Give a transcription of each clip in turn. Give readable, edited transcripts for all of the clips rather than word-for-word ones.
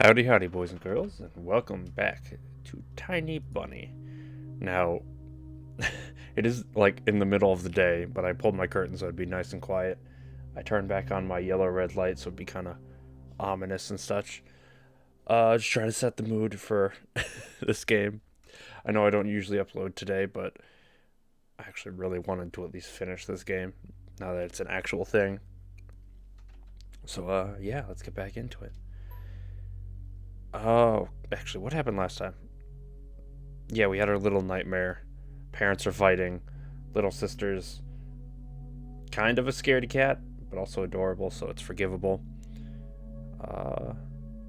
Howdy, howdy, boys and girls, and welcome back to Tiny Bunny. Now, it is like in the middle of the day, but I pulled my curtains so it'd be nice and quiet. I turned back on my yellow-red light so it'd be kind of ominous and such. Just trying to set the mood for this game. I know I don't usually upload today, but I actually really wanted to at least finish this game now that it's an actual thing. So, yeah, let's get back into it. Oh, actually, what happened last time? Yeah, we had our little nightmare. Parents are fighting. Little sister's kind of a scaredy cat, but also adorable, so it's forgivable.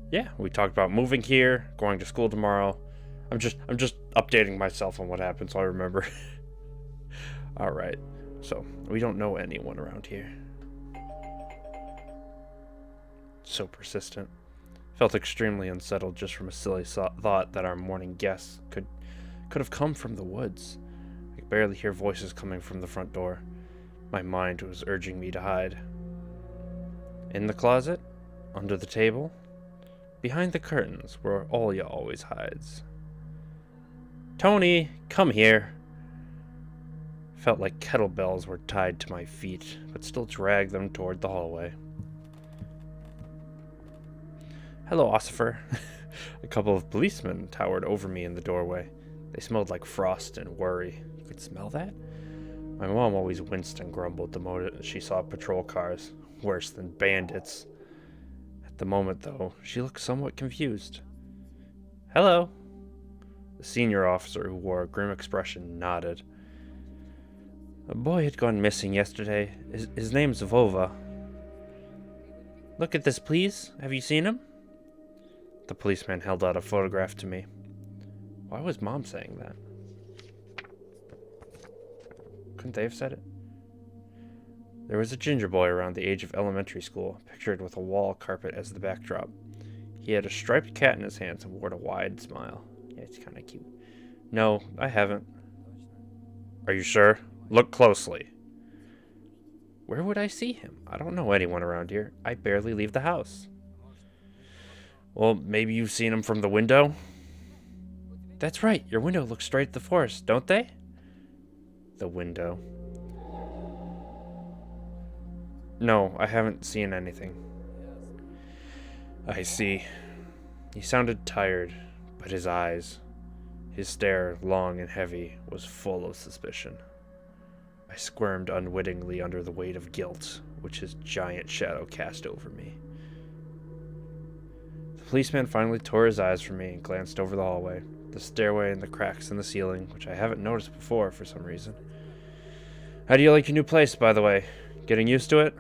Yeah, we talked about moving here, going to school tomorrow. I'm just updating myself on what happened so I remember. All right. So, we don't know anyone around here. So persistent. Felt extremely unsettled just from a silly thought that our morning guests could have come from the woods. I could barely hear voices coming from the front door. My mind was urging me to hide. In the closet, under the table, behind the curtains, where Olya always hides. Tony, come here. Felt like kettlebells were tied to my feet, but still dragged them toward the hallway. Hello, Ossifer. A couple of policemen towered over me in the doorway. They smelled like frost and worry. You could smell that? My mom always winced and grumbled the moment she saw patrol cars, worse than bandits. At the moment, though, she looked somewhat confused. Hello. The senior officer, who wore a grim expression, nodded. A boy had gone missing yesterday. His name's Vova. Look at this, please. Have you seen him? The policeman held out a photograph to me. Why was Mom saying that? Couldn't they have said it? There was a ginger boy around the age of elementary school, pictured with a wall carpet as the backdrop. He had a striped cat in his hands and wore a wide smile. Yeah, it's kind of cute. No, I haven't. Are you sure? Look closely. Where would I see him? I don't know anyone around here. I barely leave the house. Well, maybe you've seen him from the window? That's right. Your window looks straight at the forest, don't they? The window. No, I haven't seen anything. I see. He sounded tired, but his eyes, his stare, long and heavy, was full of suspicion. I squirmed unwittingly under the weight of guilt, which his giant shadow cast over me. The policeman finally tore his eyes from me and glanced over the hallway, the stairway and the cracks in the ceiling, which I haven't noticed before for some reason. How do you like your new place, by the way? Getting used to it?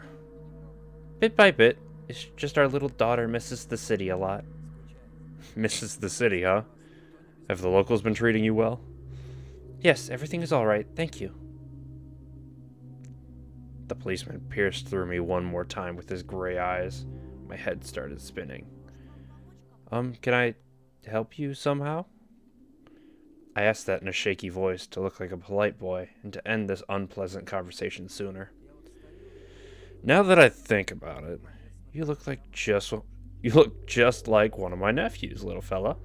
Bit by bit. It's just our little daughter misses the city a lot. Misses the city, huh? Have the locals been treating you well? Yes, everything is all right, thank you. The policeman pierced through me one more time with his gray eyes. My head started spinning. Can I help you somehow? I asked that in a shaky voice to look like a polite boy and to end this unpleasant conversation sooner. Now that I think about it, you look just like one of my nephews, little fella.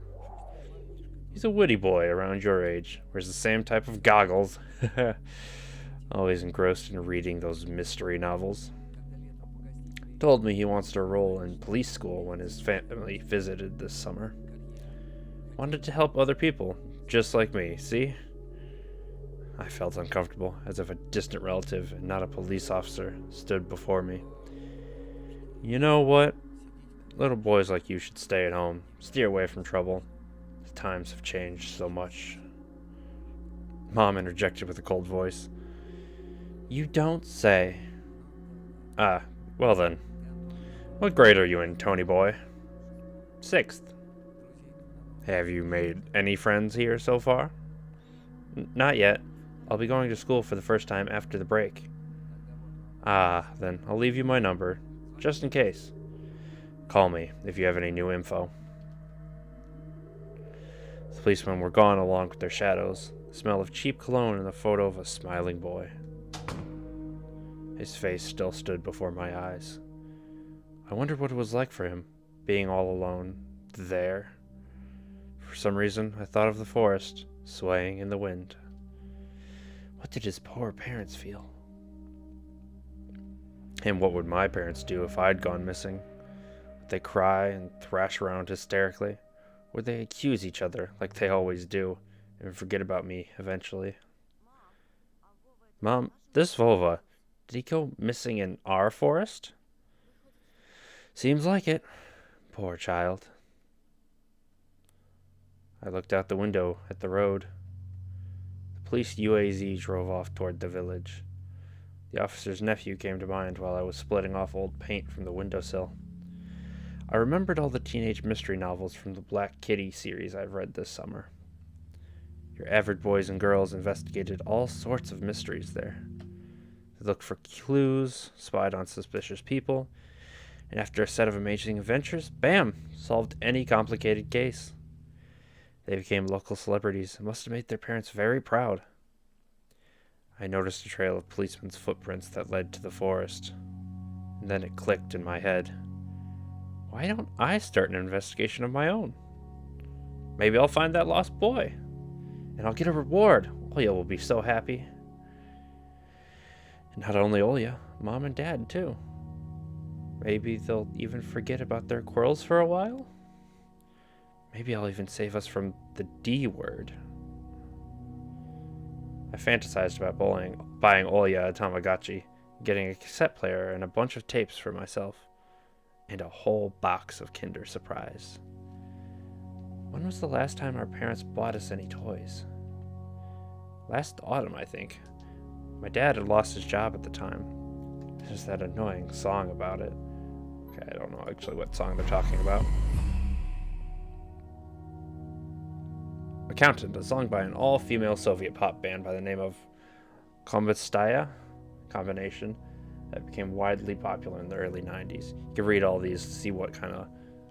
He's a witty boy around your age, wears the same type of goggles. Always engrossed in reading those mystery novels. Told me he wants to enroll in police school when his family visited this summer. Wanted to help other people, just like me, see? I felt uncomfortable, as if a distant relative and not a police officer stood before me. You know what? Little boys like you should stay at home, steer away from trouble. The times have changed so much. Mom interjected with a cold voice. You don't say. Ah, well then. What grade are you in, Tony boy? 6th. Have you made any friends here so far? Not yet. I'll be going to school for the first time after the break. Ah, then I'll leave you my number, just in case. Call me if you have any new info. The policemen were gone along with their shadows, the smell of cheap cologne and the photo of a smiling boy. His face still stood before my eyes. I wondered what it was like for him, being all alone, there. For some reason, I thought of the forest, swaying in the wind. What did his poor parents feel? And what would my parents do if I'd gone missing? Would they cry and thrash around hysterically? Would they accuse each other, like they always do, and forget about me eventually? Mom, this Volva, did he go missing in our forest? Seems like it. Poor child. I looked out the window at the road. The police UAZ drove off toward the village. The officer's nephew came to mind while I was splitting off old paint from the windowsill. I remembered all the teenage mystery novels from the Black Kitty series I've read this summer. Your average boys and girls investigated all sorts of mysteries there. They looked for clues, spied on suspicious people, and after a set of amazing adventures, bam, solved any complicated case. They became local celebrities and must have made their parents very proud. I noticed a trail of policemen's footprints that led to the forest, and then it clicked in my head. Why don't I start an investigation of my own? Maybe I'll find that lost boy, and I'll get a reward. Olya will be so happy. And not only Olya, Mom and Dad too. Maybe they'll even forget about their quarrels for a while? Maybe I'll even save us from the D word. I fantasized about buying Olya a Tamagotchi, getting a cassette player and a bunch of tapes for myself, and a whole box of Kinder Surprise. When was the last time our parents bought us any toys? Last autumn, I think. My dad had lost his job at the time. There's that annoying song about it. Okay, I don't know actually what song they're talking about. Accountant, a song by an all-female Soviet pop band by the name of Kombestaya combination that became widely popular in the early 90s. You can read all these to see what kind of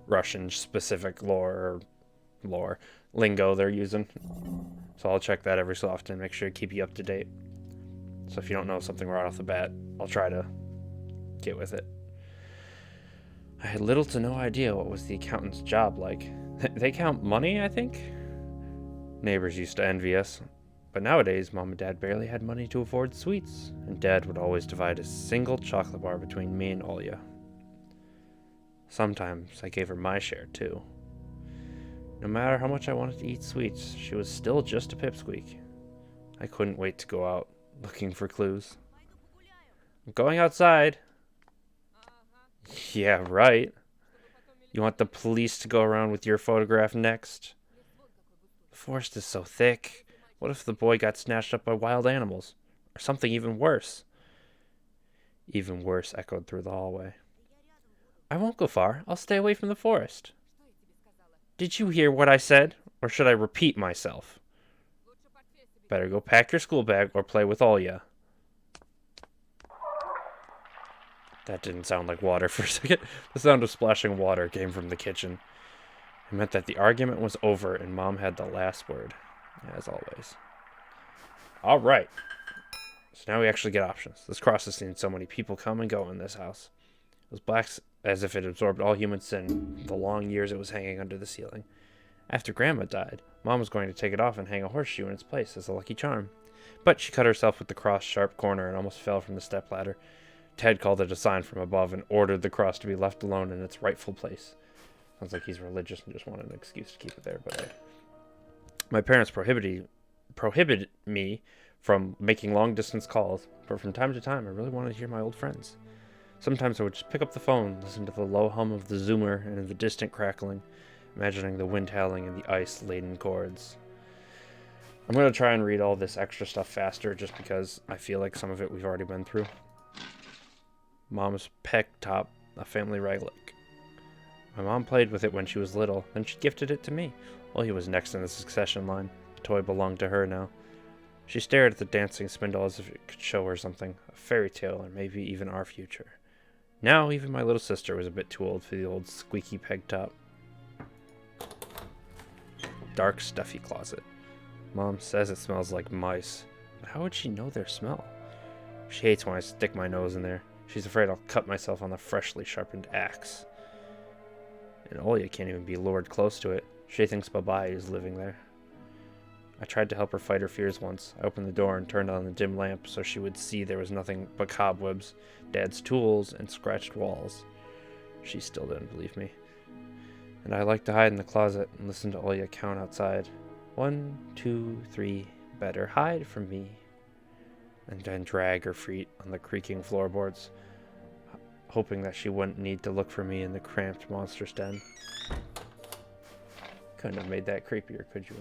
Russian-specific lingo they're using. So I'll check that every so often, make sure to keep you up to date. So if you don't know something right off the bat, I'll try to get with it. I had little to no idea what was the accountant's job like. They count money, I think? Neighbors used to envy us, but nowadays Mom and Dad barely had money to afford sweets, and Dad would always divide a single chocolate bar between me and Olya. Sometimes I gave her my share too. No matter how much I wanted to eat sweets, she was still just a pipsqueak. I couldn't wait to go out looking for clues. I'm going outside. Yeah, right. You want the police to go around with your photograph next? The forest is so thick. What if the boy got snatched up by wild animals? Or something even worse? Even worse echoed through the hallway. I won't go far. I'll stay away from the forest. Did you hear what I said? Or should I repeat myself? Better go pack your school bag or play with Olya. That didn't sound like water for a second. The sound of splashing water came from the kitchen. It meant that the argument was over and Mom had the last word, as always. All right. So now we actually get options. This cross has seen so many people come and go in this house. It was black as if it absorbed all human sin the long years it was hanging under the ceiling. After Grandma died, Mom was going to take it off and hang a horseshoe in its place as a lucky charm. But she cut herself with the cross' sharp corner and almost fell from the stepladder. Ted called it a sign from above and ordered the cross to be left alone in its rightful place. Sounds like he's religious and just wanted an excuse to keep it there, but my parents prohibited me from making long-distance calls, but from time to time I really wanted to hear my old friends. Sometimes I would just pick up the phone, listen to the low hum of the Zoomer and the distant crackling, imagining the wind howling and the ice-laden chords. I'm going to try and read all this extra stuff faster just because I feel like some of it we've already been through. Mom's peg top, a family relic. My mom played with it when she was little, then she gifted it to me. Olya was next in the succession line. The toy belonged to her now. She stared at the dancing spindle as if it could show her something, a fairy tale or maybe even our future. Now even my little sister was a bit too old for the old squeaky peg top. Dark, stuffy closet. Mom says it smells like mice, but how would she know their smell? She hates when I stick my nose in there. She's afraid I'll cut myself on the freshly sharpened axe. And Olya can't even be lured close to it. She thinks Babai is living there. I tried to help her fight her fears once. I opened the door and turned on the dim lamp so she would see there was nothing but cobwebs, Dad's tools, and scratched walls. She still didn't believe me. And I liked to hide in the closet and listen to Olya count outside. 1, 2, 3, better hide from me. And then drag her feet on the creaking floorboards, hoping that she wouldn't need to look for me in the cramped monster's den. Couldn't have made that creepier, could you?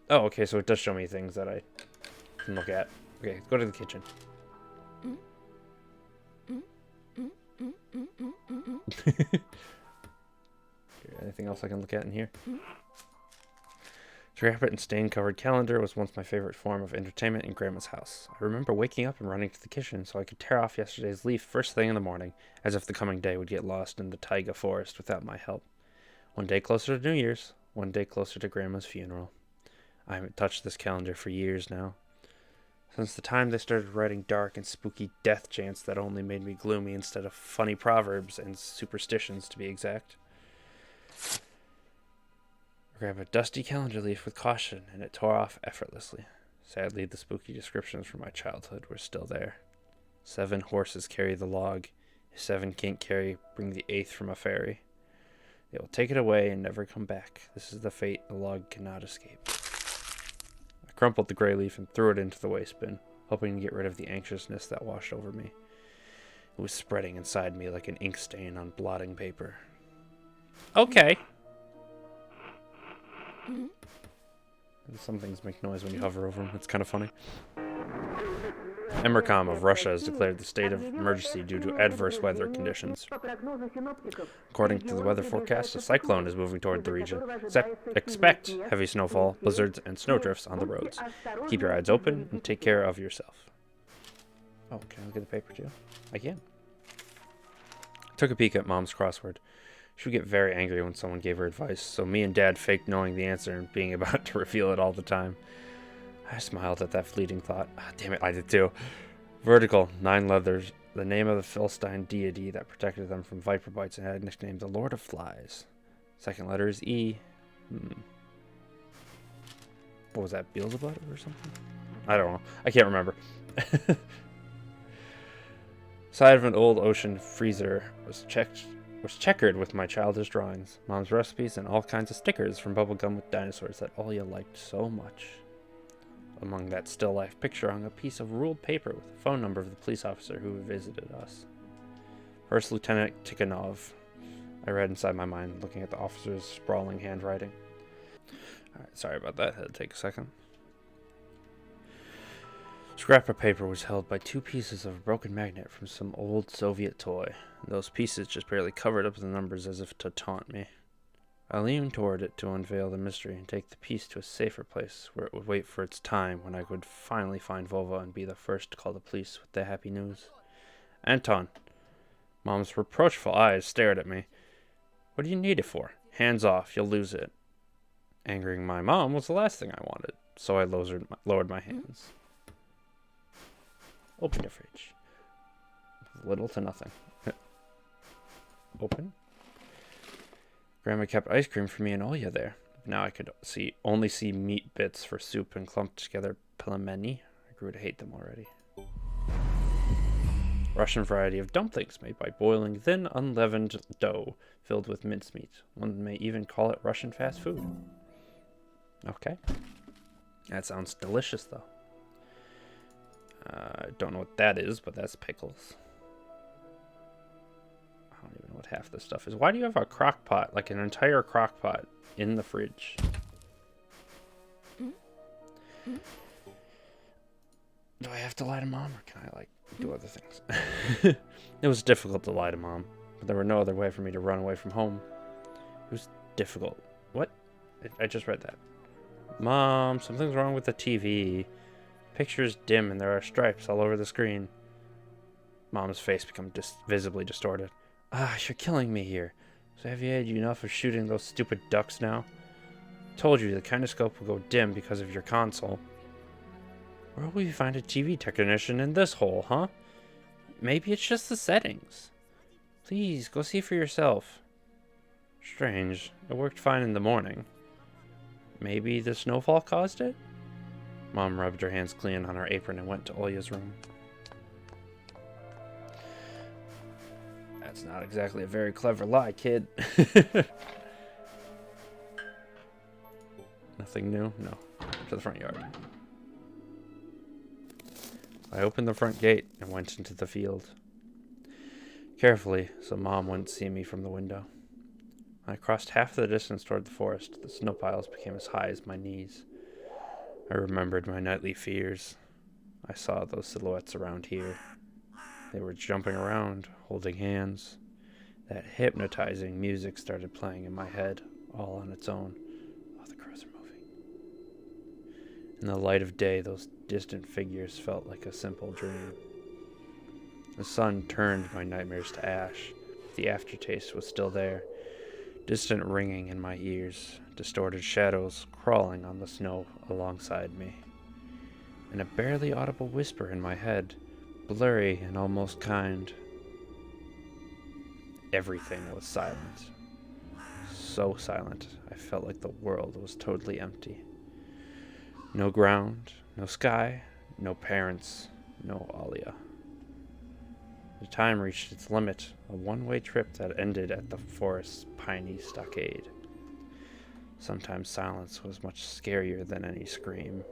Oh, okay, so it does show me things that I can look at. Okay, go to the kitchen. Anything else I can look at in here? Scrap it and stain-covered calendar was once my favorite form of entertainment in Grandma's house. I remember waking up and running to the kitchen so I could tear off yesterday's leaf first thing in the morning, as if the coming day would get lost in the taiga forest without my help. One day closer to New Year's, one day closer to Grandma's funeral. I haven't touched this calendar for years now. Since the time they started writing dark and spooky death chants that only made me gloomy instead of funny proverbs and superstitions, to be exact. I grabbed a dusty calendar leaf with caution, and it tore off effortlessly. Sadly, the spooky descriptions from my childhood were still there. 7 horses carry the log. If 7 can't carry, bring the 8th from a fairy. They will take it away and never come back. This is the fate the log cannot escape. I crumpled the gray leaf and threw it into the waste bin, hoping to get rid of the anxiousness that washed over me. It was spreading inside me like an ink stain on blotting paper. Okay. Some things make noise when you hover over them. It's kind of funny. Emercom of Russia has declared the state of emergency due to adverse weather conditions. According to the weather forecast, a cyclone is moving toward the region. Expect heavy snowfall, blizzards, and snowdrifts on the roads. Keep your eyes open and take care of yourself. Oh, can I look at the paper too? I can. I took a peek at Mom's crossword. She would get very angry when someone gave her advice, so me and Dad faked knowing the answer and being about to reveal it all the time. I smiled at that fleeting thought. Ah, damn it, I did too. Vertical, 9 leathers, the name of the Philistine deity that protected them from viper bites and had nicknamed the Lord of Flies. Second letter is E. What was that, Beelzebub or something? I don't know. I can't remember. Side of an old ocean freezer was checkered with my childish drawings, Mom's recipes, and all kinds of stickers from bubblegum with dinosaurs that Olya liked so much. Among that still life picture hung a piece of ruled paper with the phone number of the police officer who visited us. First Lieutenant Tikhonov. I read inside my mind, looking at the officer's sprawling handwriting. Alright, sorry about that. Had to take a second. Scrap of paper was held by 2 pieces of a broken magnet from some old Soviet toy. Those pieces just barely covered up the numbers as if to taunt me. I leaned toward it to unveil the mystery and take the piece to a safer place where it would wait for its time when I could finally find Vova and be the first to call the police with the happy news. Anton. Mom's reproachful eyes stared at me. What do you need it for? Hands off, you'll lose it. Angering my mom was the last thing I wanted, so I lowered my hands. Open your fridge. Little to nothing. Open. Grandma kept ice cream for me and Olya there. Now I could only see meat bits for soup and clumped together pelmeni. I grew to hate them already. Russian variety of dumplings made by boiling thin, unleavened dough filled with mincemeat. One may even call it Russian fast food. Okay. That sounds delicious, though. I don't know what that is, but that's pickles. I don't even know what half this stuff is. Why do you have a crock pot, like an entire crock pot, in the fridge? Do I have to lie to Mom, or can I, like, do other things? It was difficult to lie to Mom, but there were no other way for me to run away from home. It was difficult. What? I just read that. Mom, something's wrong with the TV. Picture's dim and there are stripes all over the screen. Mom's face became visibly distorted. Ah, you're killing me here. So have you had enough of shooting those stupid ducks now? Told you the kinetoscope will go dim because of your console. Where will we find a TV technician in this hole, huh? Maybe it's just the settings. Please, go see for yourself. Strange. It worked fine in the morning. Maybe the snowfall caused it? Mom rubbed her hands clean on her apron and went to Olya's room. That's not exactly a very clever lie, kid. Nothing new? No. To the front yard. I opened the front gate and went into the field. Carefully, so Mom wouldn't see me from the window. When I crossed half the distance toward the forest, the snow piles became as high as my knees. I remembered my nightly fears. I saw those silhouettes around here. They were jumping around, holding hands. That hypnotizing music started playing in my head, all on its own. Oh, the crows are moving. In the light of day, those distant figures felt like a simple dream. The sun turned my nightmares to ash. The aftertaste was still there. Distant ringing in my ears, distorted shadows crawling on the snow alongside me, and a barely audible whisper in my head, blurry and almost kind. Everything was silent. So silent, I felt like the world was totally empty. No ground, no sky, no parents, no Alia. The time reached its limit, a one-way trip that ended at the forest's piney stockade. Sometimes silence was much scarier than any scream.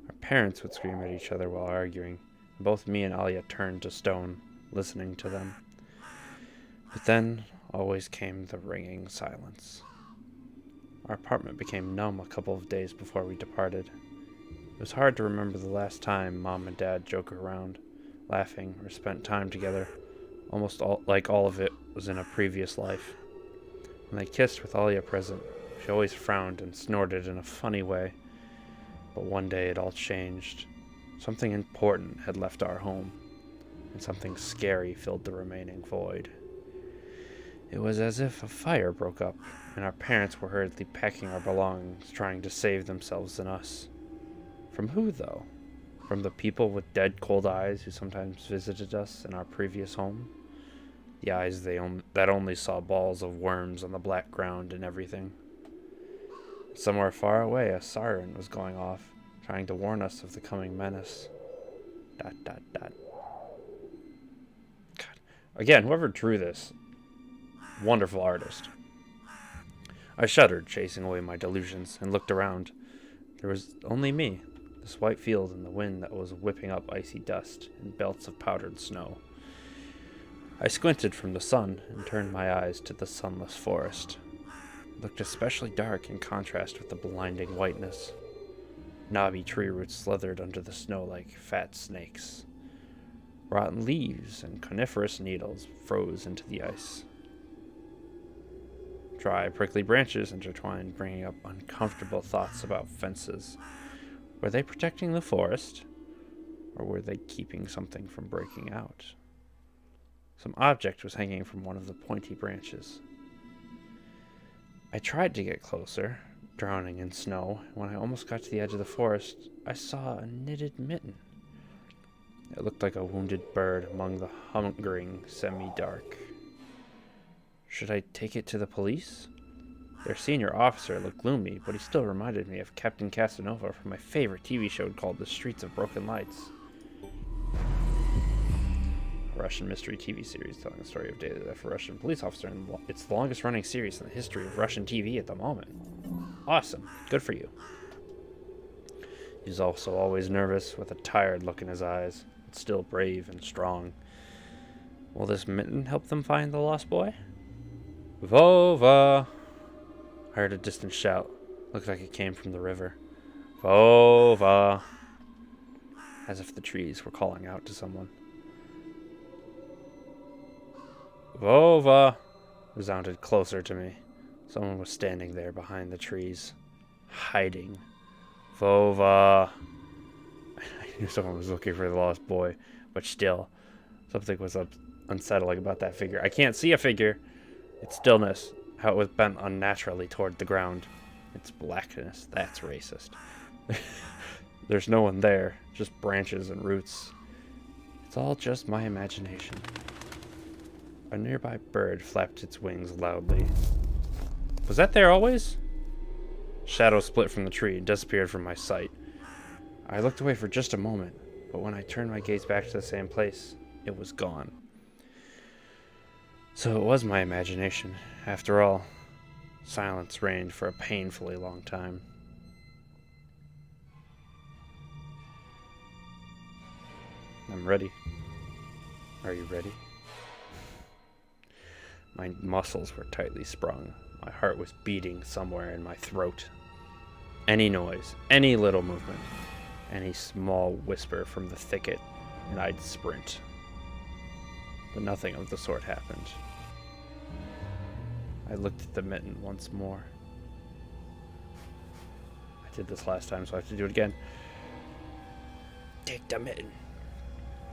Our parents would scream at each other while arguing, and both me and Alia turned to stone, listening to them. But then always came the ringing silence. Our apartment became numb a couple of days before we departed. It was hard to remember the last time Mom and Dad joked around, laughing, or spent time together, almost like all of it was in a previous life. When they kissed with Alia present, she always frowned and snorted in a funny way. But one day it all changed. Something important had left our home, and something scary filled the remaining void. It was as if a fire broke up, and our parents were hurriedly packing our belongings, trying to save themselves and us. From who, though? From the people with dead cold eyes who sometimes visited us in our previous home? The eyes that only saw balls of worms on the black ground and everything. Somewhere far away, a siren was going off, trying to warn us of the coming menace. ... God. Again, whoever drew this, wonderful artist. I shuddered, chasing away my delusions, and looked around. There was only me, this white field, and the wind that was whipping up icy dust and belts of powdered snow. I squinted from the sun and turned my eyes to the sunless forest. It looked especially dark in contrast with the blinding whiteness. Knobby tree roots slithered under the snow like fat snakes. Rotten leaves and coniferous needles froze into the ice. Dry, prickly branches intertwined, bringing up uncomfortable thoughts about fences. Were they protecting the forest, or were they keeping something from breaking out? Some object was hanging from one of the pointy branches. I tried to get closer, drowning in snow, and when I almost got to the edge of the forest, I saw a knitted mitten. It looked like a wounded bird among the hungering semi-dark. Should I take it to the police? Their senior officer looked gloomy, but he still reminded me of Captain Casanova from my favorite TV show called The Streets of Broken Lights. A Russian mystery TV series telling the story of daily life of a Russian police officer, and it's the longest running series in the history of Russian TV at the moment. Awesome. Good for you. He's also always nervous, with a tired look in his eyes, but still brave and strong. Will this mitten help them find the lost boy? Vova! I heard a distant shout. Looked like it came from the river. Vova! As if the trees were calling out to someone. Vova! Resounded closer to me. Someone was standing there behind the trees. Hiding. Vova! I knew someone was looking for the lost boy, but still, something was unsettling about that figure. I can't see a figure. Its stillness, how it was bent unnaturally toward the ground. Its blackness, that's racist. There's no one there, just branches and roots. It's all just my imagination. A nearby bird flapped its wings loudly. Was that there always? Shadow split from the tree and disappeared from my sight. I looked away for just a moment, but when I turned my gaze back to the same place, it was gone. So it was my imagination. After all, silence reigned for a painfully long time. I'm ready. Are you ready? My muscles were tightly sprung. My heart was beating somewhere in my throat. Any noise, any little movement, any small whisper from the thicket, and I'd sprint. But nothing of the sort happened. I looked at the mitten once more. I did this last time, so I have to do it again. Take the mitten.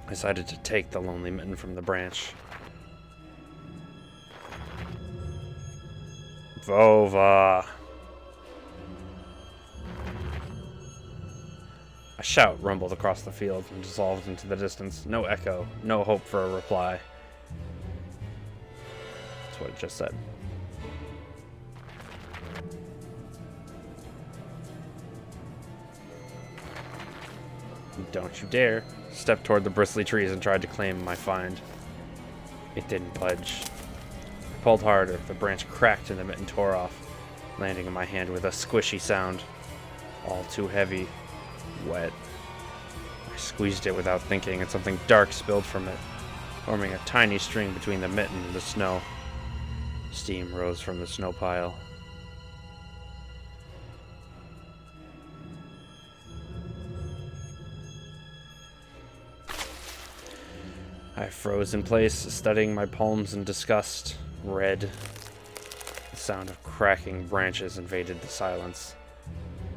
I decided to take the lonely mitten from the branch. Vova. A shout rumbled across the field and dissolved into the distance. No echo, no hope for a reply. That's what it just said. Don't you dare. Stepped toward the bristly trees and tried to claim my find. It didn't budge. I pulled harder. The branch cracked and the mitten tore off, landing in my hand with a squishy sound. All too heavy. Wet. I squeezed it without thinking, and something dark spilled from it, forming a tiny string between the mitten and the snow. Steam rose from the snow pile. I froze in place, studying my palms in disgust. Red. The sound of cracking branches invaded the silence.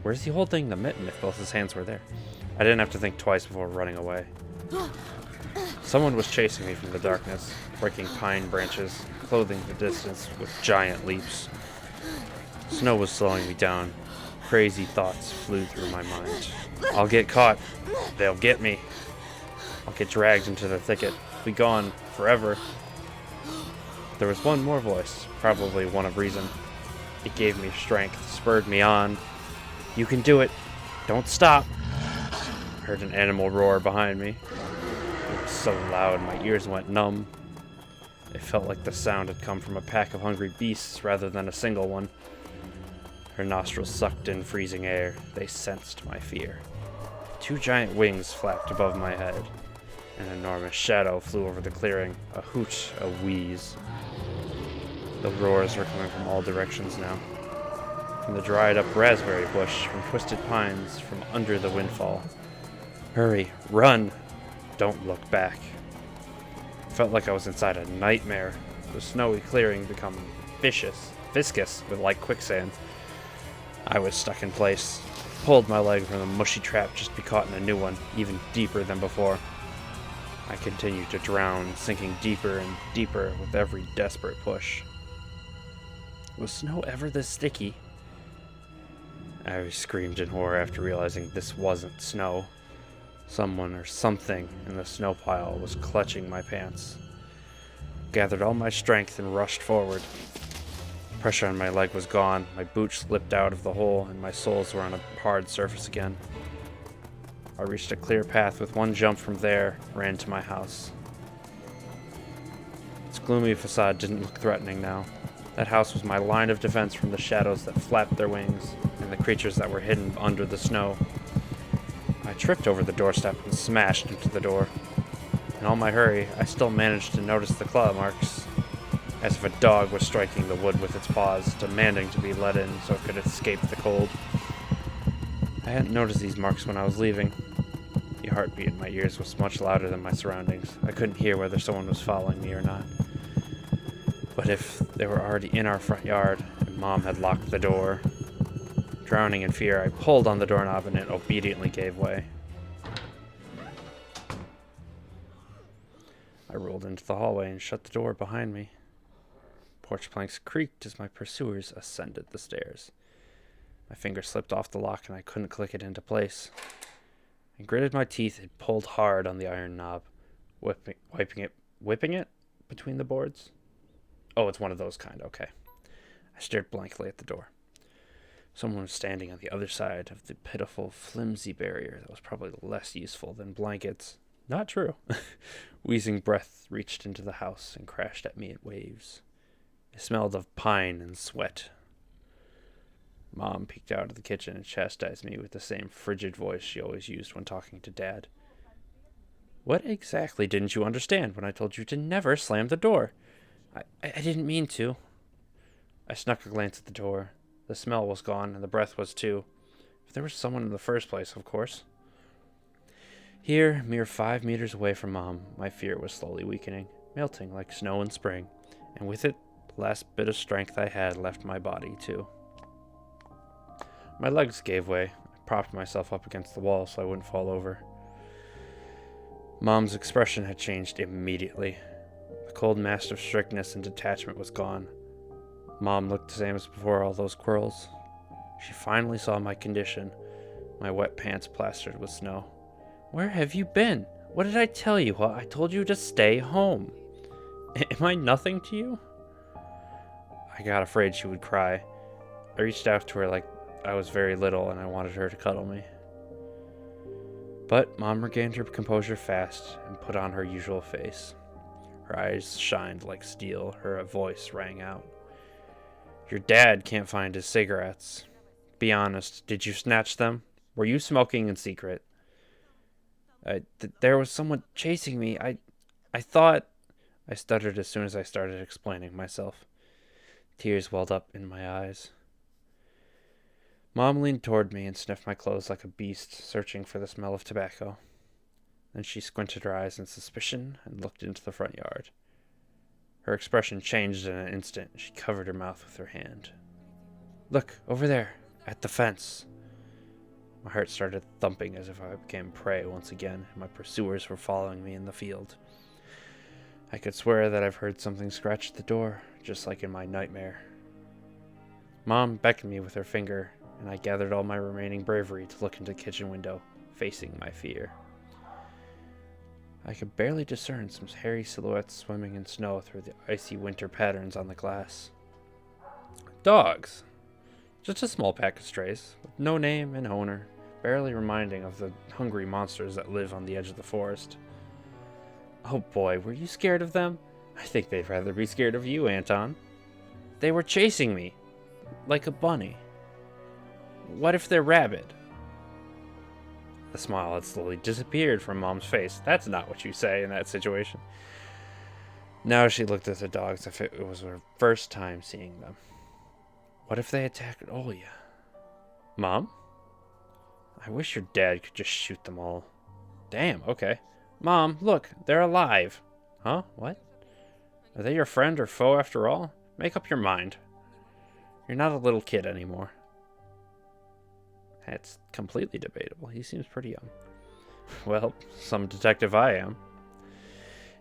Where's he holding the mitten if both his hands were there? I didn't have to think twice before running away. Someone was chasing me from the darkness, breaking pine branches, clothing the distance with giant leaps. Snow was slowing me down. Crazy thoughts flew through my mind. I'll get caught. They'll get me. I'll get dragged into the thicket. Be gone forever. There was one more voice, probably one of reason. It gave me strength, spurred me on. You can do it. Don't stop. I heard an animal roar behind me. It was so loud my ears went numb. It felt like the sound had come from a pack of hungry beasts rather than a single one. Her nostrils sucked in freezing air. They sensed my fear. Two giant wings flapped above my head. An enormous shadow flew over the clearing, a hoot, a wheeze. The roars were coming from all directions now. From the dried-up raspberry bush, from twisted pines, from under the windfall. Hurry, run! Don't look back. It felt like I was inside a nightmare. The snowy clearing become viscous with like quicksand. I was stuck in place. Pulled my leg from the mushy trap just to be caught in a new one, even deeper than before. I continued to drown, sinking deeper and deeper with every desperate push. Was snow ever this sticky? I screamed in horror after realizing this wasn't snow. Someone or something in the snow pile was clutching my pants. Gathered all my strength and rushed forward. Pressure on my leg was gone, my boot slipped out of the hole, and my soles were on a hard surface again. I reached a clear path with one jump from there, ran to my house. Its gloomy facade didn't look threatening now. That house was my line of defense from the shadows that flapped their wings and the creatures that were hidden under the snow. I tripped over the doorstep and smashed into the door. In all my hurry, I still managed to notice the claw marks, as if a dog was striking the wood with its paws, demanding to be let in so it could escape the cold. I hadn't noticed these marks when I was leaving. The heartbeat in my ears was much louder than my surroundings. I couldn't hear whether someone was following me or not. But if they were already in our front yard, and Mom had locked the door. Drowning in fear, I pulled on the doorknob and it obediently gave way. I rolled into the hallway and shut the door behind me. Porch planks creaked as my pursuers ascended the stairs. My finger slipped off the lock and I couldn't click it into place. I gritted my teeth and pulled hard on the iron knob, whipping it between the boards? Oh, it's one of those kind, okay. I stared blankly at the door. Someone was standing on the other side of the pitiful, flimsy barrier that was probably less useful than blankets. Not true. Wheezing breath reached into the house and crashed at me in waves. It smelled of pine and sweat. Mom peeked out of the kitchen and chastised me with the same frigid voice she always used when talking to Dad. What exactly didn't you understand when I told you to never slam the door? I didn't mean to. I snuck a glance at the door. The smell was gone, and the breath was too. If there was someone in the first place, of course. Here, mere 5 meters away from Mom, my fear was slowly weakening, melting like snow in spring, and with it, the last bit of strength I had left my body, too. My legs gave way. I propped myself up against the wall so I wouldn't fall over. Mom's expression had changed immediately. The cold mask of strictness and detachment was gone. Mom looked the same as before all those quarrels. She finally saw my condition, my wet pants plastered with snow. Where have you been? What did I tell you? Well, I told you to stay home. Am I nothing to you? I got afraid she would cry. I reached out to her like I was very little and I wanted her to cuddle me. But Mom regained her composure fast and put on her usual face. Her eyes shined like steel. Her voice rang out. Your dad can't find his cigarettes. Be honest, did you snatch them? Were you smoking in secret? There was someone chasing me. I thought... I stuttered as soon as I started explaining myself. Tears welled up in my eyes. Mom leaned toward me and sniffed my clothes like a beast, searching for the smell of tobacco. Then she squinted her eyes in suspicion and looked into the front yard. Her expression changed in an instant. She covered her mouth with her hand. Look, over there, at the fence. My heart started thumping as if I became prey once again, and my pursuers were following me in the field. I could swear that I've heard something scratch at the door, just like in my nightmare. Mom beckoned me with her finger, and I gathered all my remaining bravery to look into the kitchen window, facing my fear. I could barely discern some hairy silhouettes swimming in snow through the icy winter patterns on the glass. Dogs! Just a small pack of strays, with no name and owner, barely reminding of the hungry monsters that live on the edge of the forest. Oh boy, were you scared of them? I think they'd rather be scared of you, Anton. They were chasing me, like a bunny. What if they're rabid? The smile had slowly disappeared from Mom's face. That's not what you say in that situation. Now she looked at the dogs as if it was her first time seeing them. What if they attacked Olya? Mom? I wish your dad could just shoot them all. Damn, okay. Mom, look, they're alive. Huh? What? Are they your friend or foe after all? Make up your mind. You're not a little kid anymore. That's completely debatable. He seems pretty young. Well, some detective I am.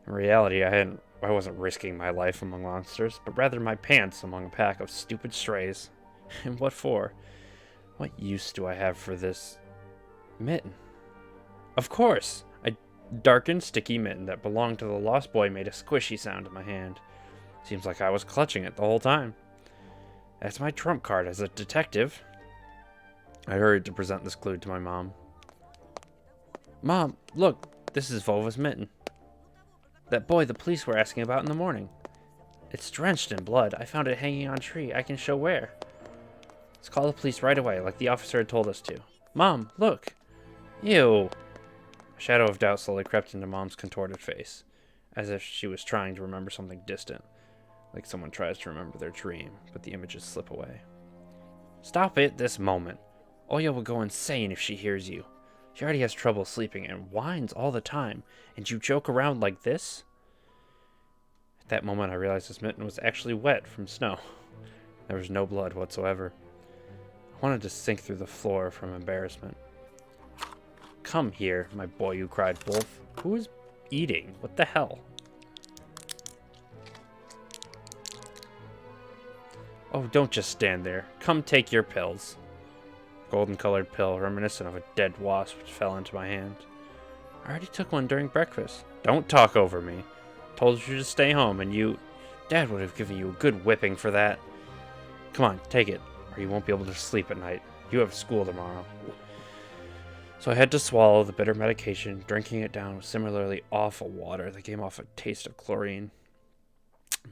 In reality, I wasn't risking my life among monsters, but rather my pants among a pack of stupid strays. And what for? What use do I have for this mitten? Of course! A darkened, sticky mitten that belonged to the lost boy made a squishy sound in my hand. Seems like I was clutching it the whole time. That's my trump card as a detective. I hurried to present this clue to my mom. Mom, look, this is Volva's mitten. That boy the police were asking about in the morning. It's drenched in blood. I found it hanging on a tree. I can show where. Let's call the police right away, like the officer had told us to. Mom, look. Ew. A shadow of doubt slowly crept into Mom's contorted face, as if she was trying to remember something distant, like someone tries to remember their dream, but the images slip away. Stop it this moment. Olya will go insane if she hears you. She already has trouble sleeping and whines all the time, and you joke around like this? At that moment, I realized this mitten was actually wet from snow. There was no blood whatsoever. I wanted to sink through the floor from embarrassment. Come here, my boy, you cried Wolf. Who is eating? What the hell? Oh, don't just stand there. Come take your pills. Golden-colored pill, reminiscent of a dead wasp, which fell into my hand. I already took one during breakfast. Don't talk over me. told you to stay home, and you... Dad would have given you a good whipping for that. Come on, take it, or you won't be able to sleep at night. You have school tomorrow. So I had to swallow the bitter medication, drinking it down with similarly awful water that gave off a taste of chlorine.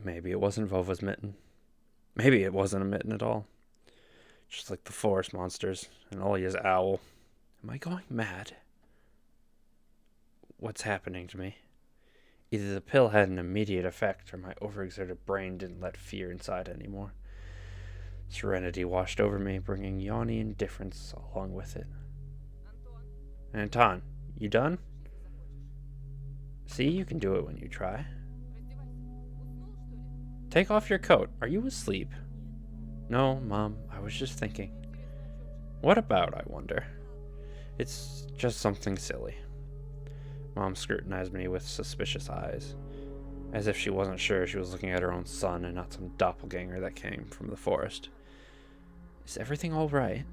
Maybe it wasn't Vova's mitten. Maybe it wasn't a mitten at all. Just like the forest monsters and Olya's owl. Am I going mad? What's happening to me? Either the pill had an immediate effect, or my overexerted brain didn't let fear inside anymore. Serenity washed over me, bringing yawny indifference along with it. Anton, you done? See, you can do it when you try. Take off your coat. Are you asleep? No, Mom, I was just thinking. What about, I wonder? It's just something silly. Mom scrutinized me with suspicious eyes, as if she wasn't sure she was looking at her own son and not some doppelganger that came from the forest. Is everything all right?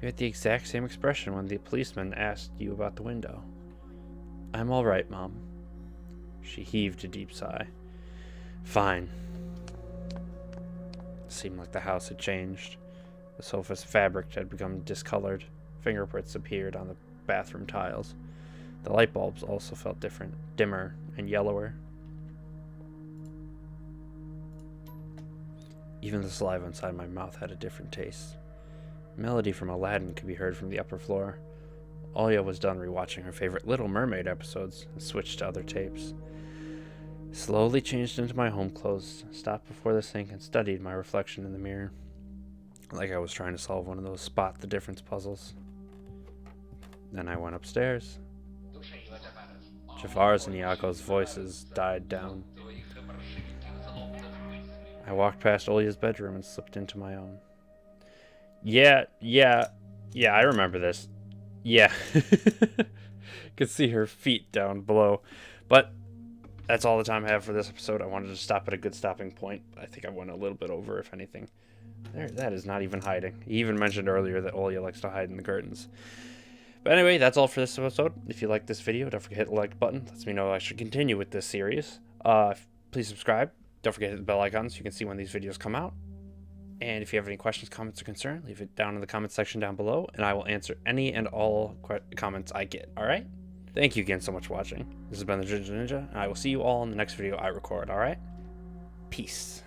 You had the exact same expression when the policeman asked you about the window. I'm all right, Mom. She heaved a deep sigh. Fine. It seemed like the house had changed. The sofa's fabric had become discolored. Fingerprints appeared on the bathroom tiles. The light bulbs also felt different, dimmer and yellower. Even the saliva inside my mouth had a different taste. Melody from Aladdin could be heard from the upper floor. Olya was done rewatching her favorite Little Mermaid episodes and switched to other tapes. Slowly changed into my home clothes, stopped before the sink and studied my reflection in the mirror, like I was trying to solve one of those spot the difference puzzles. Then I went upstairs. Jafar's and Yako's voices died down. I walked past Olya's bedroom and slipped into my own. Yeah, I remember this. Yeah. Could see her feet down below. But that's all the time I have for this episode. I wanted to stop at a good stopping point. I think I went a little bit over, if anything. There, that is not even hiding. He even mentioned earlier that Olya likes to hide in the curtains. But anyway, that's all for this episode. If you like this video, don't forget to hit the like button. Lets me know I should continue with this series. Please subscribe. Don't forget to hit the bell icon so you can see when these videos come out. And if you have any questions, comments, or concern, leave it down in the comments section down below, and I will answer any and all comments I get, alright? Thank you again so much for watching. This has been the Ginja Ninja, and I will see you all in the next video I record, alright? Peace.